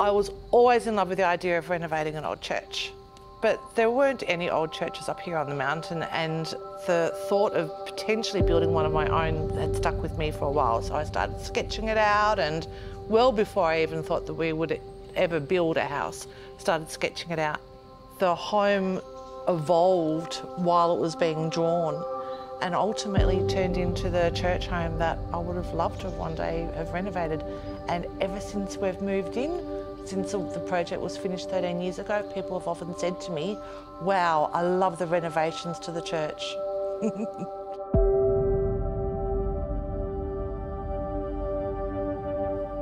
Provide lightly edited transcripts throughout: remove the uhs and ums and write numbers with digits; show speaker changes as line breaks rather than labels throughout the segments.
I was always in love with the idea of renovating an old church. But there weren't any old churches up here on the mountain, and the thought of potentially building one of my own had stuck with me for a while. So I started sketching it out, and well before I even thought that we would ever build a house, started sketching it out. The home evolved while it was being drawn, and ultimately turned into the church home that I would have loved to one day have renovated. And ever since we've moved in, since the project was finished 13 years ago, people have often said to me, wow, I love the renovations to the church.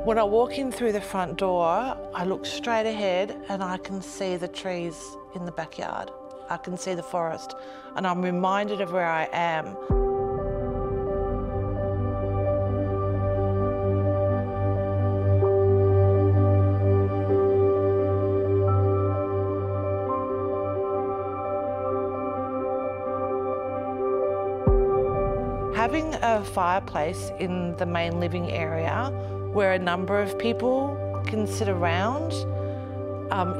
When I walk in through the front door, I look straight ahead and I can see the trees in the backyard. I can see the forest, and I'm reminded of where I am. Having a fireplace in the main living area where a number of people can sit around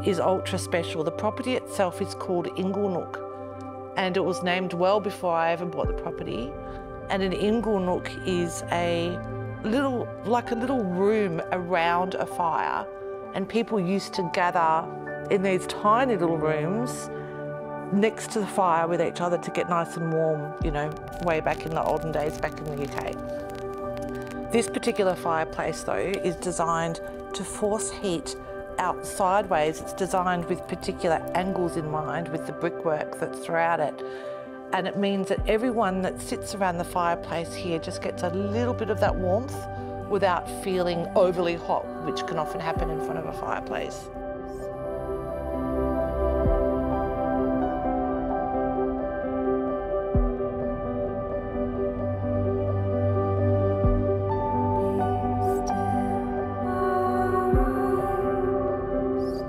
is ultra special. The property itself is called Ingle Nook, and it was named well before I ever bought the property. And an Ingle Nook is like a little room around a fire, and people used to gather in these tiny little rooms next to the fire with each other to get nice and warm, you know, way back in the olden days, back in the UK. This particular fireplace, though, is designed to force heat out sideways. It's designed with particular angles in mind, with the brickwork that's throughout it. And it means that everyone that sits around the fireplace here just gets a little bit of that warmth without feeling overly hot, which can often happen in front of a fireplace.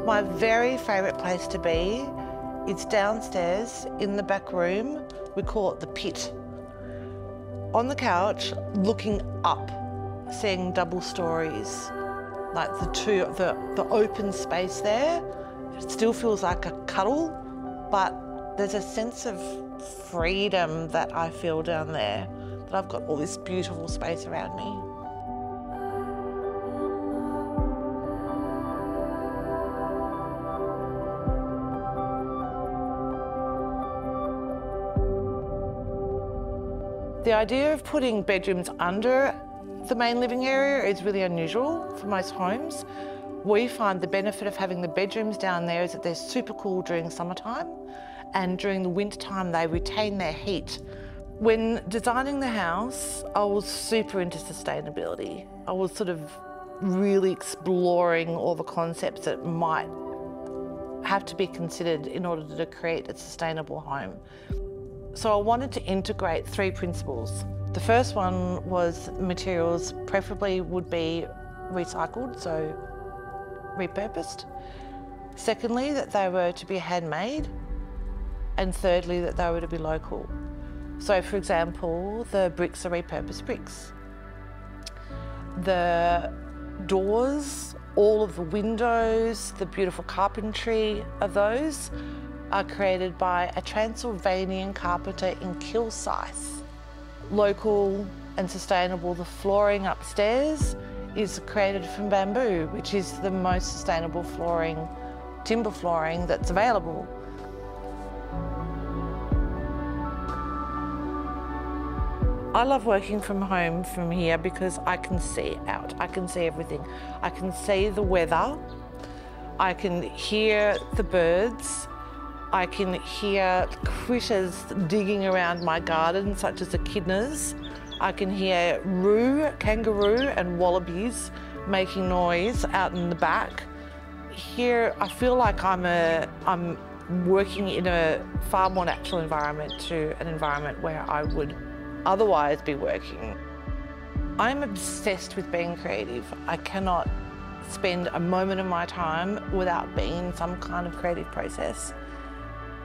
My very favourite place to be is downstairs in the back room. We call it the pit. On the couch, looking up, seeing double stories, like the open space there. It still feels like a cuddle, but there's a sense of freedom that I feel down there, that I've got all this beautiful space around me. The idea of putting bedrooms under the main living area is really unusual for most homes. We find the benefit of having the bedrooms down there is that they're super cool during summertime, and during the winter time they retain their heat. When designing the house, I was super into sustainability. I was sort of really exploring all the concepts that might have to be considered in order to create a sustainable home. So I wanted to integrate 3 principles. The first one was materials preferably would be recycled, so repurposed. Secondly, that they were to be handmade. And thirdly, that they were to be local. So for example, the bricks are repurposed bricks. The doors, all of the windows, the beautiful carpentry of those are created by a Transylvanian carpenter in Kilsyth. Local and sustainable, the flooring upstairs is created from bamboo, which is the most sustainable flooring, timber flooring that's available. I love working from home from here because I can see out. I can see everything. I can see the weather. I can hear the birds. I can hear critters digging around my garden, such as echidnas. I can hear kangaroo and wallabies making noise out in the back. Here, I feel like I'm working in a far more natural environment to an environment where I would otherwise be working. I'm obsessed with being creative. I cannot spend a moment of my time without being in some kind of creative process.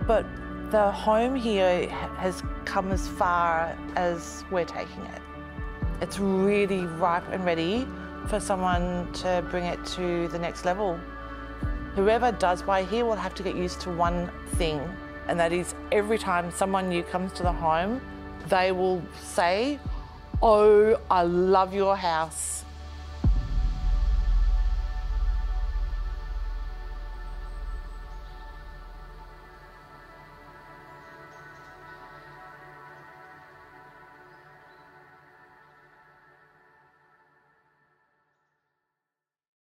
But the home here has come as far as we're taking it. It's really ripe and ready for someone to bring it to the next level. Whoever does buy here will have to get used to one thing, and that is every time someone new comes to the home, they will say, "Oh, I love your house."